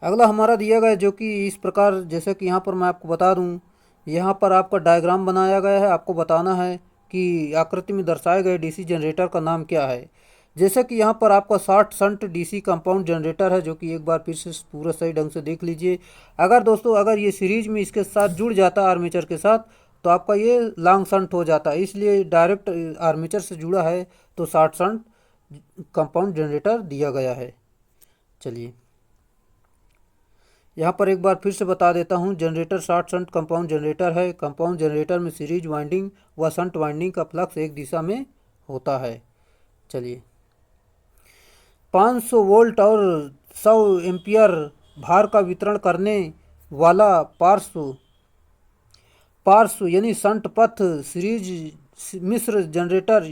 अगला हमारा दिया गया, जो कि इस प्रकार, जैसे कि यहाँ पर मैं आपको बता दूँ, यहाँ पर आपका डायग्राम बनाया गया है। आपको बताना है कि आकृति में दर्शाए गए डीसी जनरेटर का नाम क्या है। जैसे कि यहाँ पर आपका 60 शंट डीसी कंपाउंड जनरेटर है, जो कि एक बार फिर से पूरा सही ढंग से देख लीजिए। अगर ये सीरीज में इसके साथ जुड़ जाता आर्मेचर के साथ, तो आपका ये लॉन्ग शंट हो जाता है, इसलिए डायरेक्ट आर्मेचर से जुड़ा है तो 60 शंट कंपाउंड जनरेटर दिया गया है। चलिए यहाँ पर एक बार फिर से बता देता हूँ, जनरेटर 60 शंट कंपाउंड जनरेटर है। कंपाउंड जनरेटर में सीरीज वाइंडिंग व शंट वाइंडिंग का फ्लक्स एक दिशा में होता है। चलिए, 500 वोल्ट और 100 एम्पियर भार का वितरण करने वाला पार्श्व यानी शंट पथ सीरीज मिश्र जनरेटर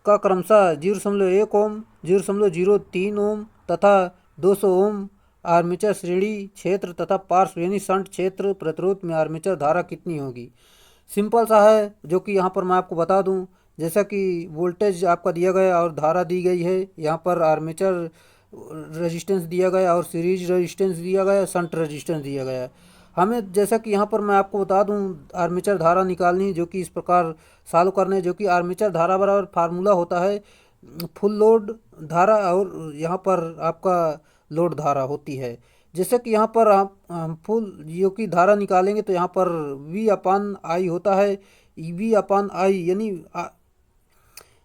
का क्रमशः 0.1 ओम, 0.03 ओम तथा 200 ओम आर्मेचर श्रेणी क्षेत्र तथा पार्श्व यानी शंट क्षेत्र प्रतिरोध में आर्मेचर धारा कितनी होगी। सिंपल सा है, जो कि यहाँ पर मैं आपको बता दूं, जैसा कि वोल्टेज आपका दिया गया और धारा दी गई है, यहाँ पर आर्मेचर रेजिस्टेंस दिया गया और सीरीज रेजिस्टेंस दिया गया, शंट रेजिस्टेंस दिया गया। हमें जैसा कि यहाँ पर मैं आपको बता दूं आर्मेचर धारा निकालनी, जो कि इस प्रकार सॉल्व करने, जो कि आर्मेचर धारा बराबर फार्मूला होता है फुल लोड धारा और यहाँ पर आपका लोड धारा होती है। जैसे कि यहाँ पर आप फुल जो कि धारा निकालेंगे तो यहाँ पर V अपान आई होता है, V अपान आई यानी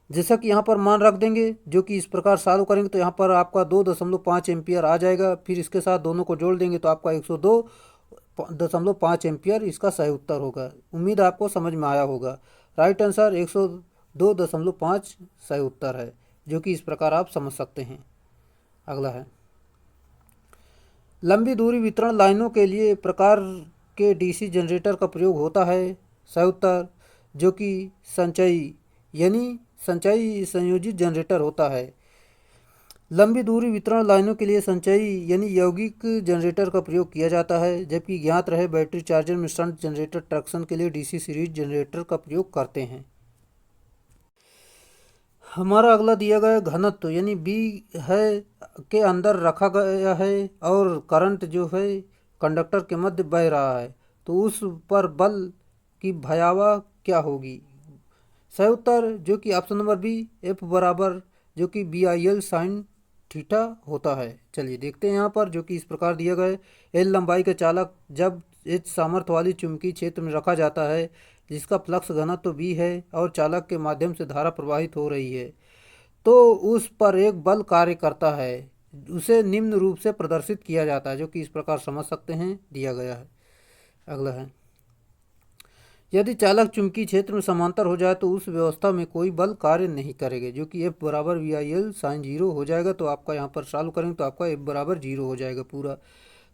जैसा कि यहाँ पर मान रख देंगे, जो कि इस प्रकार सॉल्व करेंगे तो यहाँ पर आपका 2.5 एम्पियर आ जाएगा। फिर इसके साथ दोनों को जोड़ देंगे तो आपका 102.5 एम्पियर इसका सही उत्तर होगा। उम्मीद आपको समझ में आया होगा। राइट आंसर 102.5 सही उत्तर है, जो कि इस प्रकार आप समझ सकते हैं। अगला है, लंबी दूरी वितरण लाइनों के लिए प्रकार के डीसी जनरेटर का प्रयोग होता है। सही उत्तर जो कि संचयी यानी संचयी संयोजित जनरेटर होता है। लंबी दूरी वितरण लाइनों के लिए संचयी यानी यौगिक जनरेटर का प्रयोग किया जाता है, जबकि ज्ञात रहे बैटरी चार्जर में शंट जनरेटर ट्रैक्शन के लिए डीसी सीरीज जनरेटर का प्रयोग करते हैं। हमारा अगला दिया गया घनत्व यानी बी है के अंदर रखा गया है और करंट जो है कंडक्टर के मध्य बह रहा है, तो उस पर बल की भयावह क्या होगी। सही उत्तर जो कि ऑप्शन नंबर बी एफ बराबर जो कि BIL साइन थीटा होता है। चलिए देखते हैं यहाँ पर, जो कि इस प्रकार दिया गया है। एल लंबाई का चालक जब H सामर्थ्य वाली चुंबकीय क्षेत्र में रखा जाता है, जिसका फ्लक्स घनत्व B है और चालक के माध्यम से धारा प्रवाहित हो रही है, तो उस पर एक बल कार्य करता है। उसे निम्न रूप से प्रदर्शित किया जाता है, जो कि इस प्रकार समझ सकते हैं, दिया गया है। अगला है, यदि चालक चुंबकीय क्षेत्र में समांतर हो जाए तो उस व्यवस्था में कोई बल कार्य नहीं करेगा, जो कि F बराबर VIL साइन 0 हो जाएगा। तो आपका यहाँ पर सॉल्व करेंगे तो आपका F बराबर 0 हो जाएगा पूरा।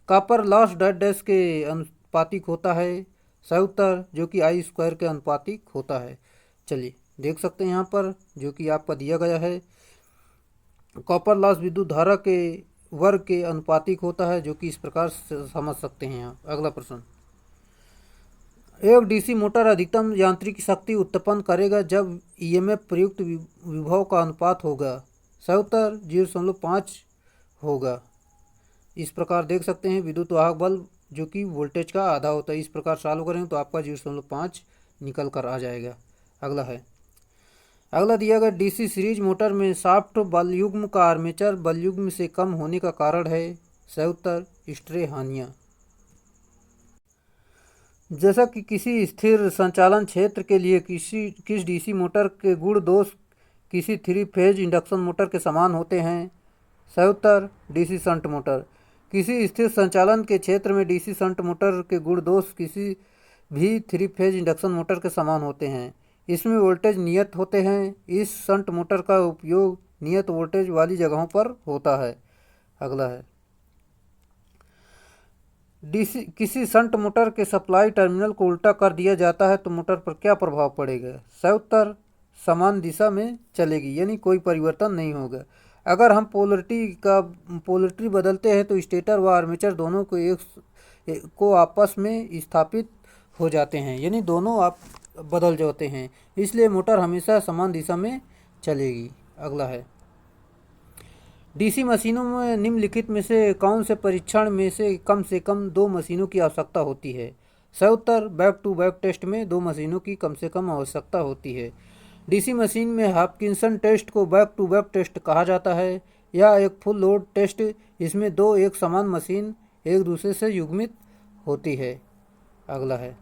कॉपर लॉस डैश डैश के अनुपातिक होता है। सही उत्तर जो कि I स्क्वायर के अनुपातिक होता है। चलिए देख सकते हैं यहाँ पर, जो कि आपका दिया गया है, कॉपर लॉस विद्युत धारा के वर्ग के अनुपातिक होता है, जो कि इस प्रकार समझ सकते हैं आप। अगला प्रश्न, एक डीसी मोटर अधिकतम यांत्रिक शक्ति उत्पन्न करेगा जब EMF प्रयुक्त विभव का अनुपात होगा। सही उत्तर 0.5 होगा। इस प्रकार देख सकते हैं, विद्युत वाहक बल जो कि वोल्टेज का आधा होता है। इस प्रकार सॉल्व करेंगे तो आपका 0.5 निकल कर आ जाएगा। अगला है, अगला दिया गया डीसी सीरीज मोटर में शाफ्ट बल युग्म का आर्मेचर बल युग्म से कम होने का कारण है। सही उत्तर स्ट्रे हानियाँ। जैसा कि किसी स्थिर संचालन क्षेत्र के लिए किस डीसी मोटर के गुण दोष किसी 3 फेज इंडक्शन मोटर के समान होते हैं। सही उत्तर डीसी शंट मोटर। किसी स्थिर संचालन के क्षेत्र में डीसी शंट मोटर के गुण दोष किसी भी 3 फेज इंडक्शन मोटर के समान होते हैं। इसमें वोल्टेज नियत होते हैं। इस शंट मोटर का उपयोग नियत वोल्टेज वाली जगहों पर होता है। अगला है, डीसी किसी शंट मोटर के सप्लाई टर्मिनल को उल्टा कर दिया जाता है तो मोटर पर क्या प्रभाव पड़ेगा। सही उत्तर समान दिशा में चलेगी, यानी कोई परिवर्तन नहीं होगा। अगर हम पोलरिटी बदलते हैं तो स्टेटर व आर्मेचर दोनों को आपस में स्थापित हो जाते हैं, यानी दोनों आप बदल जाते हैं, इसलिए मोटर हमेशा समान दिशा में चलेगी। अगला है, डीसी मशीनों में निम्नलिखित में से कौन से परीक्षण में से कम 2 मशीनों की आवश्यकता होती है। सही उत्तर बैक टू बैक टेस्ट में 2 मशीनों की कम से कम आवश्यकता होती है। डीसी मशीन में हॉपकिंसन टेस्ट को बैक टू बैक टेस्ट कहा जाता है। यह एक फुल लोड टेस्ट, इसमें 2 एक समान मशीन एक दूसरे से युग्मित होती है। अगला है,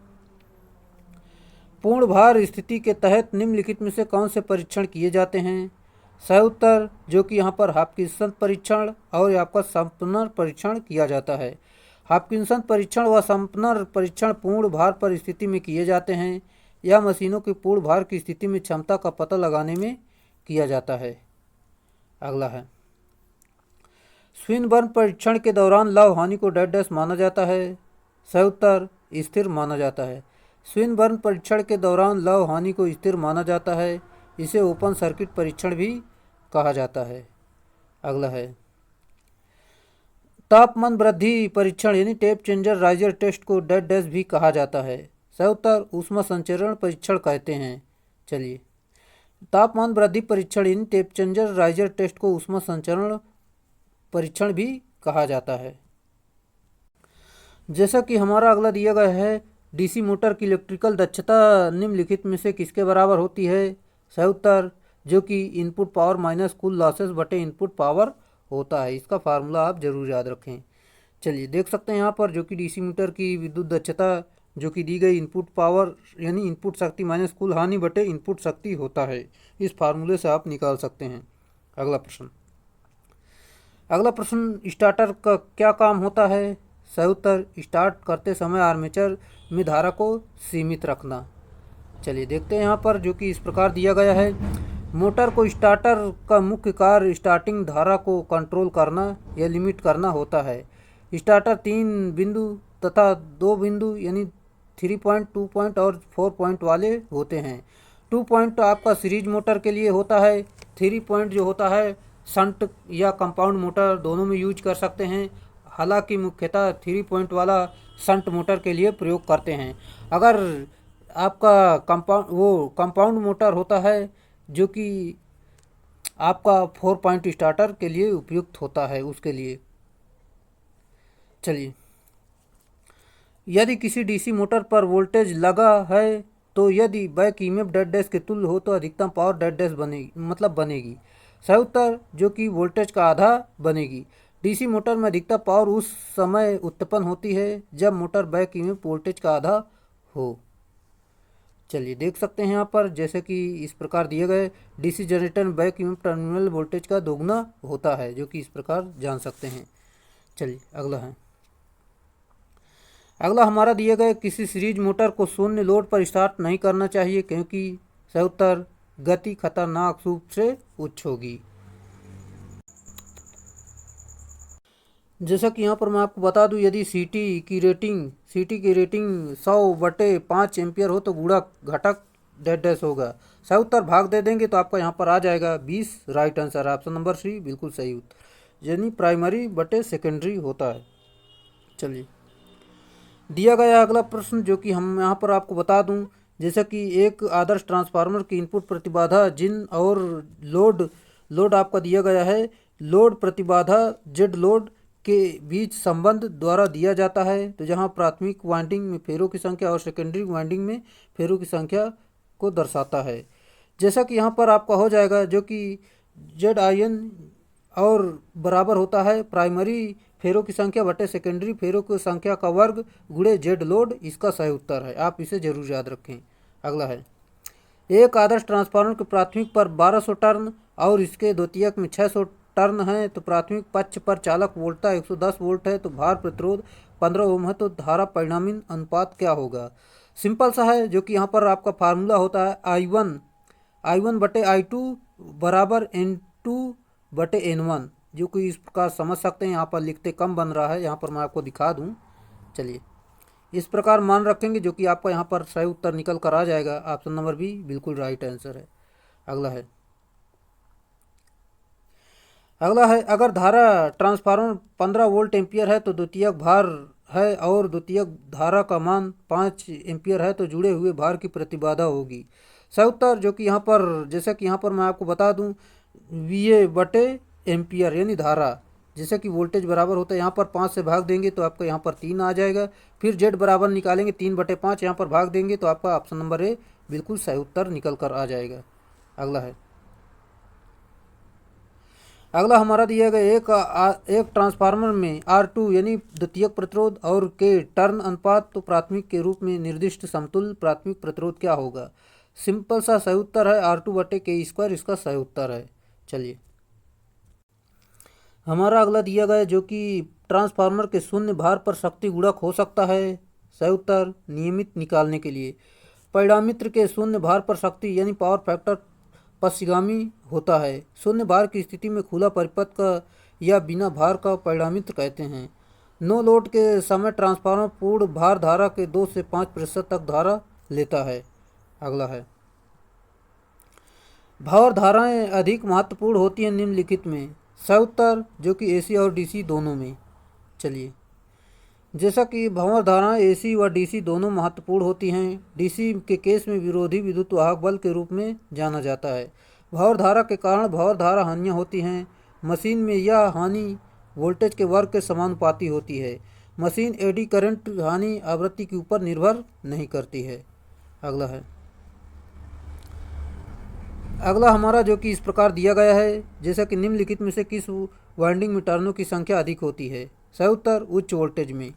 पूर्ण भार स्थिति के तहत निम्नलिखित में से कौन से परीक्षण किए जाते हैं। सही उत्तर जो कि यहाँ पर हॉपकिंसन परीक्षण और आपका संपनर परीक्षण किया जाता है। हॉपकिंसन परीक्षण व संपनर परीक्षण पूर्ण भार पर स्थिति में किए जाते हैं। यह मशीनों की पूर्ण भार की स्थिति में क्षमता का पता लगाने में किया जाता है। अगला है, स्विनबर्न परीक्षण के दौरान लव हानि को डैश डैश माना जाता है। सही उत्तर स्थिर माना जाता है। स्विनबर्न परीक्षण के दौरान लव हानि को स्थिर माना जाता है। इसे ओपन सर्किट परीक्षण भी कहा जाता है। अगला है, तापमान वृद्धि परीक्षण यानी टेम्परेचर राइजर टेस्ट को डेड डैश भी कहा जाता है। सही उत्तर ऊष्मा संचरण परीक्षण कहते हैं। चलिए, तापमान वृद्धि परीक्षण यानी टेम्परेचर राइजर टेस्ट को ऊष्मा संचरण परीक्षण भी कहा जाता है। जैसा कि हमारा अगला दिया गया है, डीसी मोटर की इलेक्ट्रिकल दक्षता निम्नलिखित में से किसके बराबर होती है। सही उत्तर जो कि इनपुट पावर माइनस कुल लॉसेस बटे इनपुट पावर होता है। इसका फार्मूला आप जरूर याद रखें। चलिए, देख सकते हैं यहाँ पर जो कि डीसी मीटर की विद्युत दक्षता जो कि दी गई इनपुट पावर यानी इनपुट शक्ति माइनस कुल हानि बटे इनपुट शक्ति होता है। इस फार्मूले से आप निकाल सकते हैं। अगला प्रश्न, स्टार्टर का क्या काम होता है। सही उत्तर स्टार्ट करते समय आर्मेचर में धारा को सीमित रखना। चलिए देखते हैं यहाँ पर जो कि इस प्रकार दिया गया है। मोटर को स्टार्टर का मुख्य कार्य स्टार्टिंग धारा को कंट्रोल करना या लिमिट करना होता है। स्टार्टर 3 बिंदु तथा 2 बिंदु यानी 3 पॉइंट, 2 पॉइंट और 4 पॉइंट वाले होते हैं। 2 पॉइंट आपका सीरीज मोटर के लिए होता है। 3 पॉइंट जो होता है शंट या कंपाउंड मोटर दोनों में यूज कर सकते हैं। हालांकि मुख्यतः 3 पॉइंट वाला शंट मोटर के लिए प्रयोग करते हैं। अगर आपका कंपाउंड मोटर होता है जो कि आपका 4 पॉइंट स्टार्टर के लिए उपयुक्त होता है उसके लिए। चलिए, यदि किसी डीसी मोटर पर वोल्टेज लगा है तो यदि बैक ईएमएफ डेड डैश के तुल्य हो तो अधिकतम पावर डेड डैश बनेगी। सही उत्तर जो कि वोल्टेज का आधा बनेगी। डीसी मोटर में अधिकतम पावर उस समय उत्पन्न होती है जब मोटर बैक ईएमएफ वोल्टेज का आधा हो। चलिए देख सकते हैं यहाँ पर जैसे कि इस प्रकार दिए गए, डीसी जनरेटर में बैक ईएमएफ टर्मिनल वोल्टेज का दोगुना होता है जो कि इस प्रकार जान सकते हैं। चलिए अगला हमारा दिए गए, किसी सीरीज मोटर को शून्य लोड पर स्टार्ट नहीं करना चाहिए क्योंकि सही उत्तर गति खतरनाक रूप से उच्च होगी। जैसा कि यहाँ पर मैं आपको बता दूं, यदि सीटी की रेटिंग 100/5 एम्पियर हो तो गुणा घटक डेड डैश होगा। सही उत्तर भाग दे देंगे तो आपका यहाँ पर आ जाएगा 20। Right answer option number C बिल्कुल सही उत्तर, यानी प्राइमरी बटे सेकेंडरी होता है। चलिए दिया गया अगला प्रश्न जो कि हम यहाँ पर आपको बता दूं, जैसा कि एक आदर्श ट्रांसफार्मर की इनपुट प्रतिबाधा जिन और लोड आपका दिया गया है। लोड प्रतिबाधा जेड लोड के बीच संबंध द्वारा दिया जाता है। तो जहाँ प्राथमिक वाइंडिंग में फेरों की संख्या और सेकेंडरी वाइंडिंग में फेरों की संख्या को दर्शाता है। जैसा कि यहाँ पर आपका हो जाएगा जो कि जेड आई एन और बराबर होता है प्राइमरी फेरों की संख्या बटे सेकेंडरी फेरों की संख्या का वर्ग गुणे जेड लोड। इसका सही उत्तर है, आप इसे जरूर याद रखें। अगला है, एक आदर्श ट्रांसफार्मर के प्राथमिक पर 1200 टर्न और इसके द्वितीयक में 600 टर्न है। तो प्राथमिक पक्ष पर चालक वोल्टता 110 वोल्ट है, तो भार प्रतिरोध 15 ओम है, तो धारा परिणामी अनुपात क्या होगा। सिंपल सा है जो कि यहाँ पर आपका फार्मूला होता है I1 बटे I2 बराबर N2/N1, जो कि इस प्रकार समझ सकते हैं। यहाँ पर लिखते कम बन रहा है, यहाँ पर मैं आपको दिखा दूँ। चलिए इस प्रकार मान रखेंगे जो कि आपका यहाँ पर सही उत्तर निकल कर आ जाएगा। ऑप्शन नंबर बी बिल्कुल राइट आंसर है। अगला है, अगर धारा ट्रांसफार्मर 15 वोल्ट एम्पियर है तो द्वितीयक भार है और द्वितीयक धारा का मान 5 एम्पियर है तो जुड़े हुए भार की प्रतिबाधा होगी। सही उत्तर जो कि यहाँ पर, जैसा कि यहाँ पर मैं आपको बता दूँ, VA बटे एम्पियर यानी धारा, जैसे कि वोल्टेज बराबर होता है। यहाँ पर 5 से भाग देंगे तो आपका यहाँ पर 3 आ जाएगा। फिर जेड बराबर निकालेंगे 3/5, यहाँ पर भाग देंगे तो आपका ऑप्शन नंबर ए बिल्कुल सही उत्तर निकल कर आ जाएगा। अगला हमारा दिया गया, एक ट्रांसफार्मर में R2 यानी द्वितीयक प्रतिरोध और के टर्न अनुपात तो प्राथमिक के रूप में निर्दिष्ट समतुल्य प्राथमिक प्रतिरोध क्या होगा। सिंपल सा सही उत्तर है R2/K², इसका सही उत्तर है। चलिए हमारा अगला दिया गया जो कि ट्रांसफार्मर के शून्य भार पर शक्ति गुणक हो सकता है। सही उत्तर नियमित निकालने के लिए परिणामित्र के शून्य भार पर शक्ति यानी पावर फैक्टर पश्चिगामी होता है। शून्य भार की स्थिति में खुला परिपथ का या बिना भार का परिणामित्र कहते हैं। नो लोड के समय ट्रांसफार्मर पूर्ण भार धारा के 2 से 5% तक धारा लेता है। अगला है, भार धाराएं अधिक महत्वपूर्ण होती हैं निम्नलिखित में। सही उत्तर जो कि AC और DC दोनों में। चलिए, जैसा कि भंवर धाराएं एसी व डीसी दोनों महत्वपूर्ण होती हैं। डीसी के केस में विरोधी विद्युत वाहक बल के रूप में जाना जाता है। भंवर धारा के कारण भंवर धारा हानियाँ होती हैं। मशीन में यह हानि वोल्टेज के वर्ग के समानुपाती होती है। मशीन एडी करंट हानि आवृत्ति के ऊपर निर्भर नहीं करती है। अगला हमारा जो कि इस प्रकार दिया गया है, जैसा कि निम्नलिखित में से किस वाइंडिंग में टर्नों की संख्या अधिक होती है। सही उत्तर उच्च वोल्टेज में।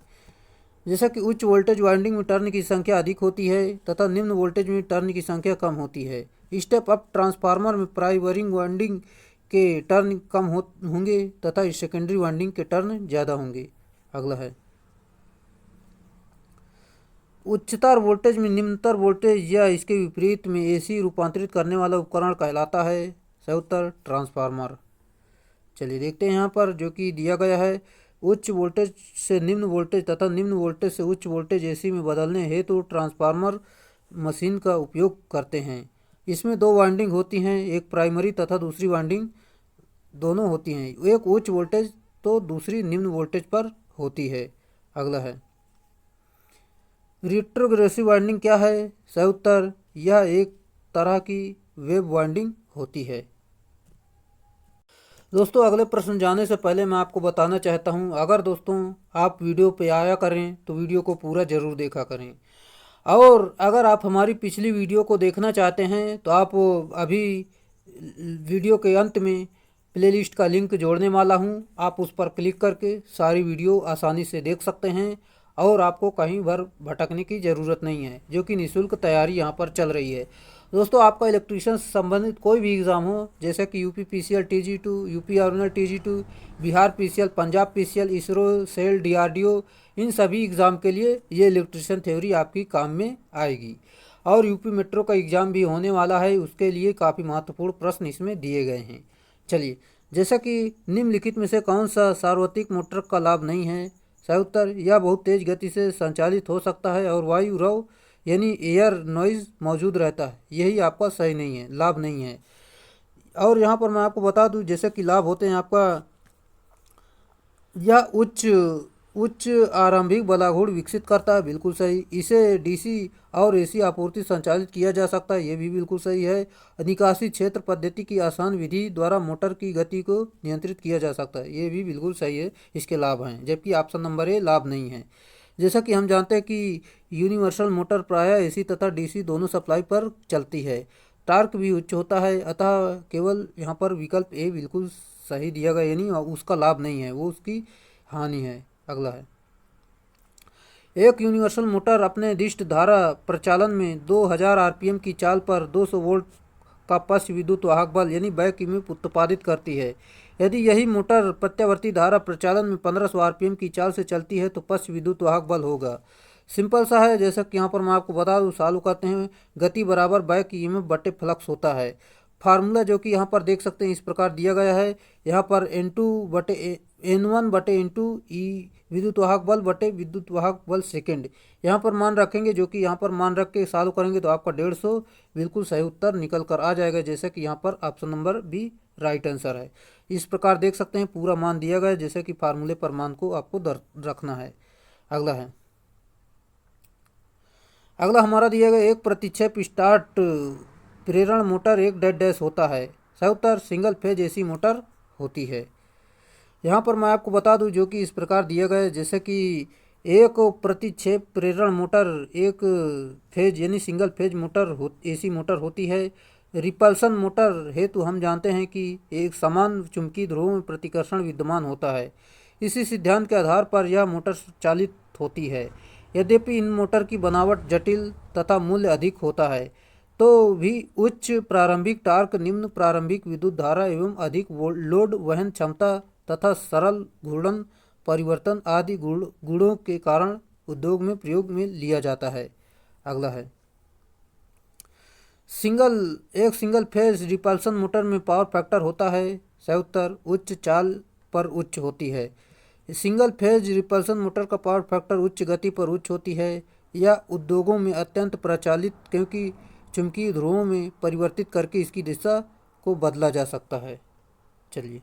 जैसा कि उच्च वोल्टेज वाइंडिंग में टर्न की संख्या अधिक होती है तथा निम्न वोल्टेज में टर्न की संख्या कम होती है। स्टेप अप ट्रांसफार्मर में प्राइमरी वाइंडिंग के टर्न कम होंगे तथा सेकेंडरी वाइंडिंग के टर्न ज़्यादा होंगे। अगला है, उच्चतर वोल्टेज में निम्नतर वोल्टेज या इसके विपरीत में एसी रूपांतरित करने वाला उपकरण कहलाता है। सही उत्तर ट्रांसफार्मर। चलिए देखते हैं यहाँ पर जो कि दिया गया है, उच्च वोल्टेज से निम्न वोल्टेज तथा निम्न वोल्टेज से उच्च वोल्टेज एसी में बदलने हेतु ट्रांसफार्मर मशीन का उपयोग करते हैं। इसमें दो वाइंडिंग होती हैं, एक प्राइमरी तथा दूसरी वाइंडिंग दोनों होती हैं। एक उच्च वोल्टेज तो दूसरी निम्न वोल्टेज पर होती है। अगला है, रिट्रोग्रेसिव वाइंडिंग क्या है। सही उत्तर यह एक तरह की वेव वाइंडिंग होती है। दोस्तों अगले प्रश्न जाने से पहले मैं आपको बताना चाहता हूं, अगर दोस्तों आप वीडियो पे आया करें तो वीडियो को पूरा ज़रूर देखा करें, और अगर आप हमारी पिछली वीडियो को देखना चाहते हैं तो आप अभी वीडियो के अंत में प्लेलिस्ट का लिंक जोड़ने वाला हूं, आप उस पर क्लिक करके सारी वीडियो आसानी से देख सकते हैं और आपको कहीं भर भटकने की ज़रूरत नहीं है, जो कि निःशुल्क तैयारी यहाँ पर चल रही है। दोस्तों आपका इलेक्ट्रीशियन से संबंधित कोई भी एग्ज़ाम हो, जैसे कि UP PCL TG2, UP ordinal TG2, Bihar PCL, Punjab PCL, ISRO, SAIL, DRDO, इन सभी एग्ज़ाम के लिए ये इलेक्ट्रीशियन थ्योरी आपकी काम में आएगी। और यूपी मेट्रो का एग्ज़ाम भी होने वाला है, उसके लिए काफ़ी महत्वपूर्ण प्रश्न इसमें दिए गए हैं। चलिए, जैसा कि निम्नलिखित में से कौन सा सार्वत्रिक मोटर का लाभ नहीं है। सही उत्तर यह बहुत तेज़ गति से संचालित हो सकता है और वायु रव यानी एयर नॉइज़ मौजूद रहता है, यही आपका सही नहीं है, लाभ नहीं है। और यहाँ पर मैं आपको बता दूँ जैसे कि लाभ होते हैं आपका, यह उच्च आरंभिक बलाघूर्ण विकसित करता है, बिल्कुल सही। इसे डीसी और एसी आपूर्ति संचालित किया जा सकता है, ये भी बिल्कुल सही है। निकासी क्षेत्र पद्धति की आसान विधि द्वारा मोटर की गति को नियंत्रित किया जा सकता है, ये भी बिल्कुल सही है, इसके लाभ हैं। जबकि ऑप्शन नंबर ए लाभ नहीं है। जैसा कि हम जानते हैं कि यूनिवर्सल मोटर प्रायः एसी तथा डीसी दोनों सप्लाई पर चलती है। टार्क भी उच्च होता है, अतः केवल यहाँ पर विकल्प ए बिल्कुल सही दिया गया, यानी उसका लाभ नहीं है, वो उसकी हानि है। अगला है, एक यूनिवर्सल मोटर अपने दिष्ट धारा प्रचालन में 2000 आरपीएम की चाल पर 200 वोल्ट का पश्च विद्युत वाहक बल यानी बैक ईएमएफ उत्पादित करती है। यदि यही मोटर प्रत्यावर्ती धारा प्रचालन में 1500 आरपीएम की चाल से चलती है तो पश्च विद्युत वाहक बल होगा। सिंपल सा है, जैसा कि यहाँ पर मैं आपको बता दूँ, चालू करते हैं, गति बराबर बैक ईएमएफ बटे फ्लक्स होता है। फार्मूला जो कि यहाँ पर देख सकते हैं इस प्रकार दिया गया है, यहाँ पर N1 बटे ई विद्युत वाहक बल बटे विद्युत वाहक बल सेकेंड यहाँ पर मान रखेंगे, जो कि यहाँ पर मान रख के चालू करेंगे तो आपका 150 बिल्कुल सही उत्तर निकल कर आ जाएगा, जैसे कि यहाँ पर option number B right answer है। इस प्रकार देख सकते हैं पूरा मान दिया गया है, जैसे कि फार्मूले पर मान को आपको रखना है। अगला है, अगला हमारा दिया गया, एक प्रतिक्षेप स्टार्ट प्रेरण मोटर एक डैश होता है। सही उत्तर सिंगल फेज एसी मोटर होती है। यहाँ पर मैं आपको बता दूं जो कि इस प्रकार दिया गया है, जैसे कि एक प्रतिक्षेप प्रेरण मोटर एक फेज यानी single phase motor AC motor होती है। रिपल्सन मोटर हेतु हम जानते हैं कि एक समान चुंबकीय ध्रुवों में प्रतिकर्षण विद्यमान होता है। इसी सिद्धांत के आधार पर यह मोटर चालित होती है। यद्यपि इन मोटर की बनावट जटिल तथा मूल्य अधिक होता है, तो भी उच्च प्रारंभिक टार्क, निम्न प्रारंभिक विद्युत धारा एवं अधिक लोड वहन क्षमता तथा सरल घूर्णन परिवर्तन आदि गुणों के कारण उद्योग में प्रयोग में लिया जाता है। अगला है, एक सिंगल फेज रिपल्सन मोटर में पावर फैक्टर होता है। सही उत्तर उच्च चाल पर उच्च होती है। सिंगल फेज रिपल्सन मोटर का पावर फैक्टर उच्च गति पर उच्च होती है। यह उद्योगों में अत्यंत प्रचलित, क्योंकि चुंबकीय ध्रुवों में परिवर्तित करके इसकी दिशा को बदला जा सकता है। चलिए,